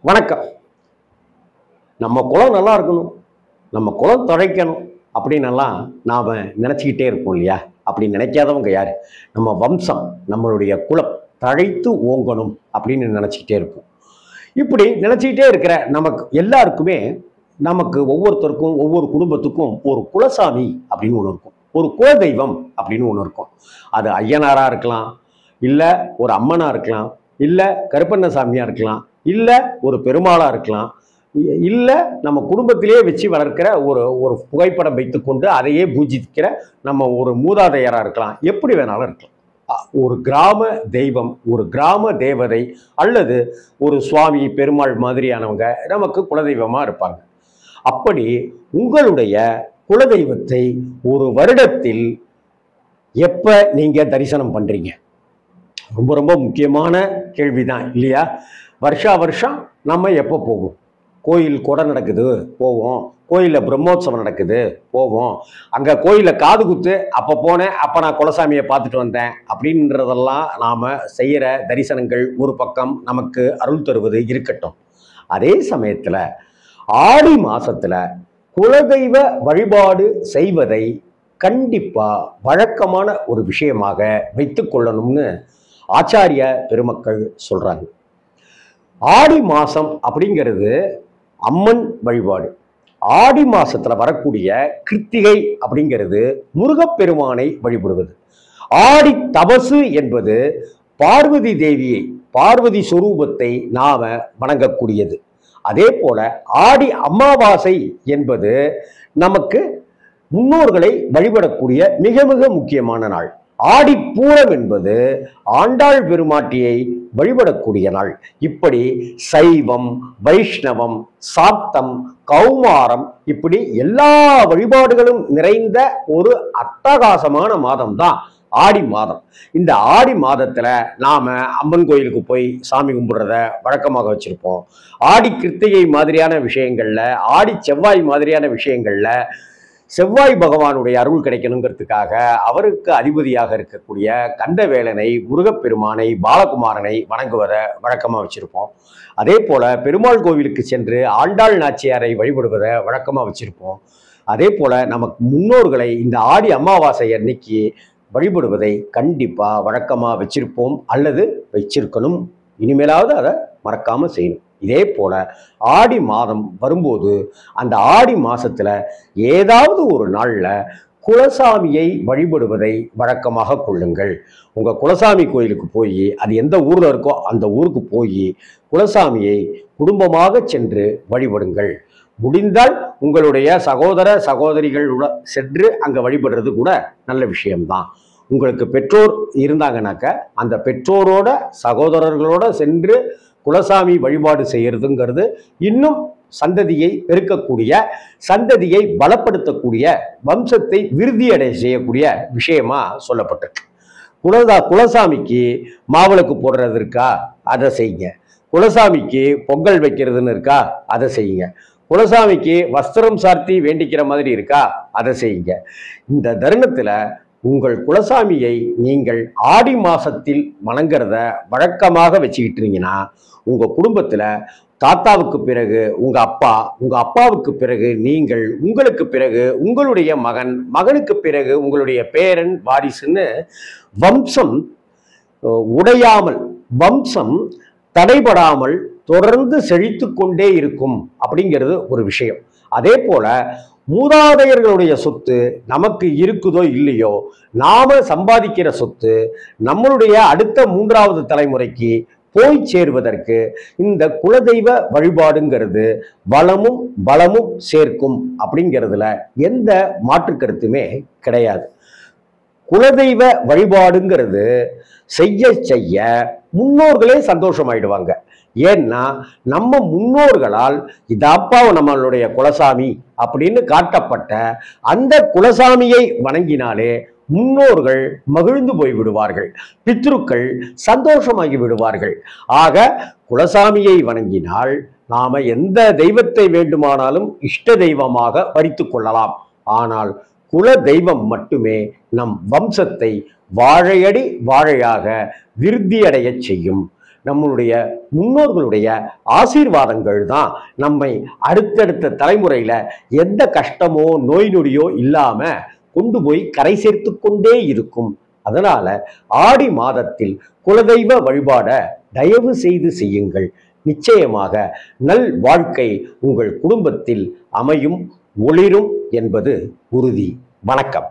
வணக்கம். நம்ம குலம் நல்லா இருக்கணும், நம்ம குலம் தழைக்கணும் அப்படின்னெல்லாம் நாம் நினச்சிக்கிட்டே இருப்போம் இல்லையா? அப்படி நினைக்காதவங்க யார்? நம்ம வம்சம், நம்மளுடைய குலம் தழைத்து ஓங்கணும் அப்படின்னு நினச்சிக்கிட்டே இருப்போம். இப்படி நினச்சிக்கிட்டே இருக்கிற நமக்கு எல்லாருக்குமே, நமக்கு ஒவ்வொருத்தருக்கும் ஒவ்வொரு குடும்பத்துக்கும் ஒரு குலசாமி அப்படின்னு ஒன்று இருக்கும், ஒரு குலதெய்வம் அப்படின்னு ஒன்று இருக்கும். அது ஐயனாராக இருக்கலாம், இல்லை ஒரு அம்மனாக இருக்கலாம், இல்லை கருப்பண்ணசாமியாக இருக்கலாம், இல்லை ஒரு பெருமாளாக இருக்கலாம், இல்லை நம்ம குடும்பத்திலே வச்சு வளர்க்கிற ஒரு புகைப்படம் வைத்துக்கொண்டு அதையே பூஜிக்கிற நம்ம ஒரு மூதாதையராக இருக்கலாம், எப்படி வேணாலும் இருக்கலாம். ஒரு கிராம தெய்வம், ஒரு கிராம தேவதை அல்லது ஒரு சுவாமி பெருமாள் மாதிரியானவங்க நமக்கு குலதெய்வமாக இருப்பாங்க. அப்படி உங்களுடைய குலதெய்வத்தை ஒரு வருடத்தில் எப்போ நீங்கள் தரிசனம் பண்ணுறீங்க? ரொம்ப ரொம்ப முக்கியமான கேள்விதான் இல்லையா? வருஷா வருஷம் நம்ம எப்போ போவோம்? கோயில் கொடை நடக்குது போவோம், கோயிலில் பிரம்மோற்சவம் நடக்குது போவோம், அங்கே கோயிலில் காது குத்து அப்போ போனேன், அப்போ நான் குலசாமியை பார்த்துட்டு வந்தேன் அப்படின்றதெல்லாம் நாம் செய்கிற தரிசனங்கள் ஒரு பக்கம் நமக்கு அருள் தருவது இருக்கட்டும். அதே சமயத்தில் ஆடி மாதத்தில் குலதெய்வ வழிபாடு செய்வதை கண்டிப்பாக வழக்கமான ஒரு விஷயமாக வைத்து கொள்ளணும்னு ஆச்சாரிய பெருமக்கள் சொல்கிறாங்க. ஆடி மாதம் அப்படிங்கிறது அம்மன் வழிபாடு. ஆடி மாதத்தில் வரக்கூடிய கிருத்திகை அப்படிங்கிறது முருகப்பெருமானை வழிபடுவது. ஆடி தபசு என்பது பார்வதி தேவியை, பார்வதி சொரூபத்தை நாம் வணங்கக்கூடியது. அதே போல ஆடி அமாவாசை என்பது நமக்கு முன்னோர்களை வழிபடக்கூடிய மிக மிக முக்கியமான நாள். ஆடி பூரம் என்பது ஆண்டாள் பெருமாட்டியை வழிபடக்கூடிய நாள். இப்படி சைவம், வைஷ்ணவம், சாக்தம், கௌமாரம், இப்படி எல்லா வழிபாடுகளும் நிறைந்த ஒரு அட்டகாசமான மாதம் தான் ஆடி மாதம். இந்த ஆடி மாதத்துல நாம அம்மன் கோயிலுக்கு போய் சாமி கும்பிடுறத வழக்கமாக வச்சிருப்போம். ஆடி கிருத்திகை மாதிரியான விஷயங்கள்ல, ஆடி செவ்வாய் மாதிரியான விஷயங்கள்ல செவ்வாய் பகவானுடைய அருள் கிடைக்கணுங்கிறதுக்காக அவருக்கு அதிபதியாக இருக்கக்கூடிய கந்தவேலனை, முருகப்பெருமானை, பாலகுமாரனை வணங்குவதை வழக்கமாக வச்சிருப்போம். அதே போல பெருமாள் கோவிலுக்கு சென்று ஆண்டாள் நாச்சியாரை வழிபடுவதை வழக்கமாக வச்சிருப்போம். அதே போல நமக்கு முன்னோர்களை இந்த ஆடி அமாவாசை அன்னைக்கு வழிபடுவதை கண்டிப்பாக வழக்கமாக வச்சிருப்போம் அல்லது வச்சிருக்கணும். இனிமேலாவது அதை மறக்காம செய்யணும். இதே போல ஆடி மாதம் வரும்போது அந்த ஆடி மாசத்துல ஏதாவது ஒரு நாள்ல குலசாமியை வழிபடுவதை வழக்கமாக கொள்ளுங்கள். உங்க குலசாமி கோயிலுக்கு போய், அது எந்த ஊர்ல இருக்கோ அந்த ஊருக்கு போய் குலசாமியை குடும்பமாக சென்று வழிபடுங்கள். முடிந்தால் உங்களுடைய சகோதர சகோதரிகளுடன் சென்று அங்க வழிபடுறது கூட நல்ல விஷயம்தான். உங்களுக்கு பெற்றோர் இருந்தாங்கனாக்க அந்த பெற்றோரோட சகோதரர்களோட சென்று குலசாமி வழிபாடு செய்யறதுங்கிறது இன்னும் சந்ததியை பெருக்கக்கூடிய, சந்ததியை பலப்படுத்தக்கூடிய, வம்சத்தை விருத்தியடை செய்யக்கூடிய விஷயமா சொல்லப்பட்டிருக்கு. குலசாமிக்கு மாவிளக்கு போடுறது இருக்கா, அதை செய்யுங்க. குலசாமிக்கு பொங்கல் வைக்கிறதுன்னு இருக்கா, அதை செய்யுங்க. குலசாமிக்கு வஸ்திரம் சார்த்தி வேண்டிக்கிற மாதிரி இருக்கா, அதை செய்யுங்க. இந்த தருணத்துல உங்கள் குலசாமியை நீங்கள் ஆடி மாசத்தில் வணங்குறத வழக்கமாக வச்சுக்கிட்டீங்கன்னா உங்க குடும்பத்துல தாத்தாவுக்கு பிறகு உங்க அப்பா, உங்க அப்பாவுக்கு பிறகு நீங்கள், உங்களுக்கு பிறகு உங்களுடைய மகன், மகனுக்கு பிறகு உங்களுடைய பேரன், வாரிசுன்னு வம்சம் உடையாமல், வம்சம் தடைபடாமல் தொடர்ந்து செழித்து கொண்டே இருக்கும் அப்படிங்கிறது ஒரு விஷயம். அதே போல மூதாதையர்களுடைய சொத்து நமக்கு இருக்குதோ இல்லையோ, நாம சம்பாதிக்கிற சொத்து நம்மளுடைய அடுத்த மூன்றாவது தலைமுறைக்கு போய் சேருவதற்கு இந்த குலதெய்வ வழிபாடுங்கிறது வளமும் பலமும் சேர்க்கும் அப்படிங்கிறதுல எந்த மாற்று கருத்துமே கிடையாது. குலதெய்வ வழிபாடுங்கிறது செய்ய செய்ய முன்னோர்களே சந்தோஷமாயிடுவாங்க. ஏன்னா நம்ம முன்னோர்களால் இதாப்பா நம்மளுடைய குலசாமி அப்படின்னு காட்டப்பட்ட அந்த குலசாமியை வணங்கினாலே முன்னோர்கள் மகிழ்ந்து போய் விடுவார்கள், பித்ருக்கள் சந்தோஷமாகி விடுவார்கள். ஆக குலசாமியை வணங்கினால் நாம எந்த தெய்வத்தை வேண்டுமானாலும் இஷ்ட தெய்வமாக வரித்து கொள்ளலாம். ஆனால் குல தெய்வம் மட்டுமே நம் வம்சத்தை வாழையடி வாழையாக விருத்தியடைய செய்யும். நம்மளுடைய முன்னோர்களுடைய ஆசீர்வாதங்கள் தான் நம்மை அடுத்தடுத்த தலைமுறையில எந்த கஷ்டமோ நோய் நொடியோ இல்லாம கொண்டு போய் கரை சேர்த்து கொண்டே இருக்கும். அதனால ஆடி மாதத்தில் குலதெய்வ வழிபாட தயவு செய்து செய்யுங்கள். நிச்சயமாக நல் வாழ்க்கை உங்கள் குடும்பத்தில் அமையும், ஒளிரும் என்பது உறுதி. வணக்கம்.